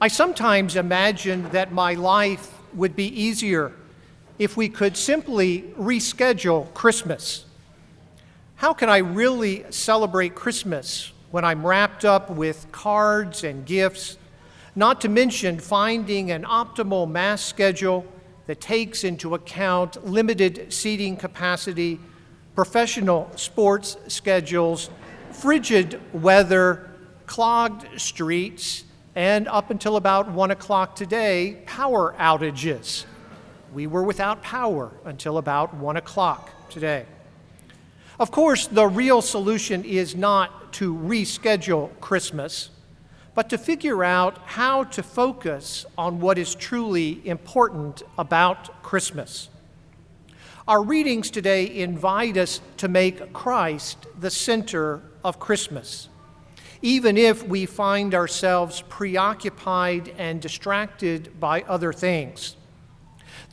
I sometimes imagine that my life would be easier if we could simply reschedule Christmas. How can I really celebrate Christmas when I'm wrapped up with cards and gifts, not to mention finding an optimal mass schedule that takes into account limited seating capacity, professional sports schedules, frigid weather, clogged streets, and up until about 1 o'clock today, power outages. We were without power until about 1 o'clock today. Of course, the real solution is not to reschedule Christmas, but to figure out how to focus on what is truly important about Christmas. Our readings today invite us to make Christ the center of Christmas, even if we find ourselves preoccupied and distracted by other things.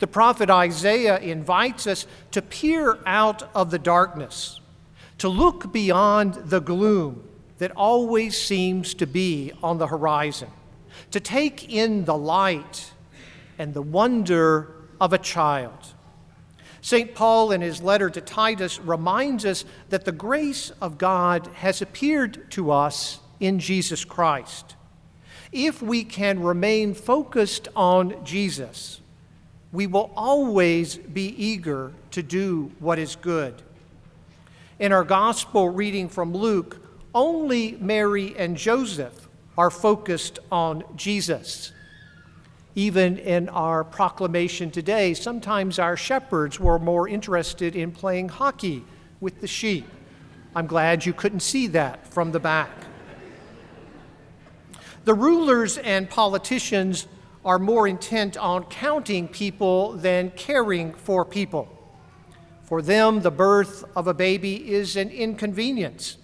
The prophet Isaiah invites us to peer out of the darkness, to look beyond the gloom that always seems to be on the horizon, to take in the light and the wonder of a child. St. Paul, in his letter to Titus, reminds us that the grace of God has appeared to us in Jesus Christ. If we can remain focused on Jesus, we will always be eager to do what is good. In our gospel reading from Luke, only Mary and Joseph are focused on Jesus. Even in our proclamation today, sometimes our shepherds were more interested in playing hockey with the sheep. I'm glad you couldn't see that from the back. The rulers and politicians are more intent on counting people than caring for people. For them, the birth of a baby is an inconvenience,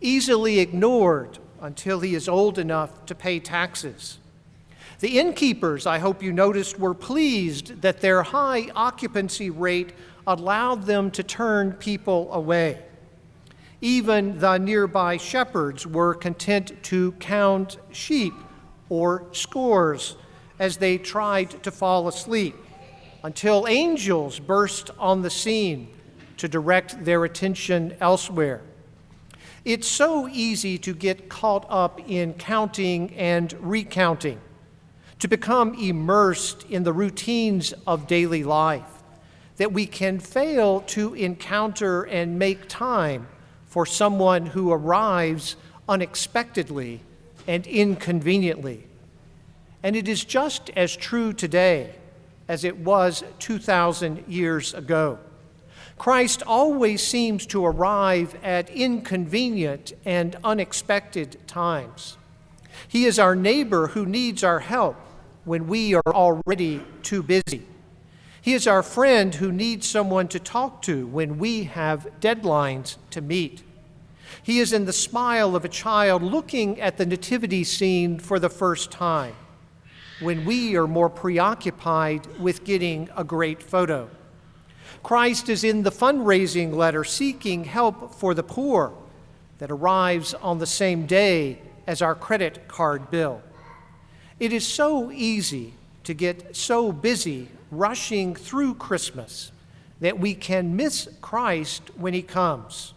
easily ignored until he is old enough to pay taxes. The innkeepers, I hope you noticed, were pleased that their high occupancy rate allowed them to turn people away. Even the nearby shepherds were content to count sheep or scores as they tried to fall asleep, until angels burst on the scene to direct their attention elsewhere. It's so easy to get caught up in counting and recounting, to become immersed in the routines of daily life, that we can fail to encounter and make time for someone who arrives unexpectedly and inconveniently. And it is just as true today as it was 2,000 years ago. Christ always seems to arrive at inconvenient and unexpected times. He is our neighbor who needs our help when we are already too busy. He is our friend who needs someone to talk to when we have deadlines to meet. He is in the smile of a child looking at the nativity scene for the first time, when we are more preoccupied with getting a great photo. Christ is in the fundraising letter seeking help for the poor that arrives on the same day as our credit card bill. It is so easy to get so busy rushing through Christmas that we can miss Christ when he comes.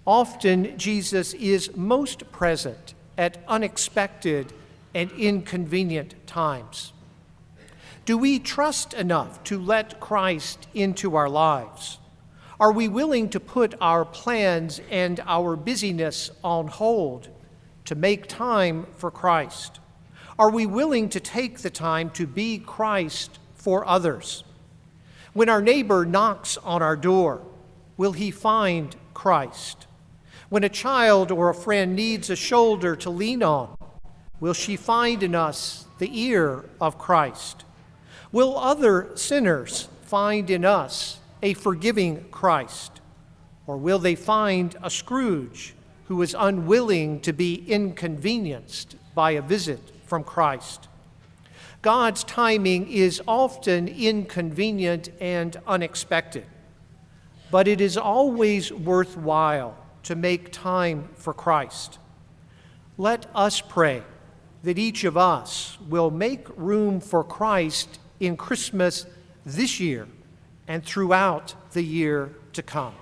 Often, Jesus is most present at unexpected and inconvenient times. Do we trust enough to let Christ into our lives? Are we willing to put our plans and our busyness on hold to make time for Christ? Are we willing to take the time to be Christ for others? When our neighbor knocks on our door, will he find Christ? When a child or a friend needs a shoulder to lean on, will she find in us the ear of Christ? Will other sinners find in us a forgiving Christ? Or will they find a Scrooge who is unwilling to be inconvenienced by a visit from Christ? God's timing is often inconvenient and unexpected, but it is always worthwhile to make time for Christ. Let us pray that each of us will make room for Christ in Christmas this year and throughout the year to come.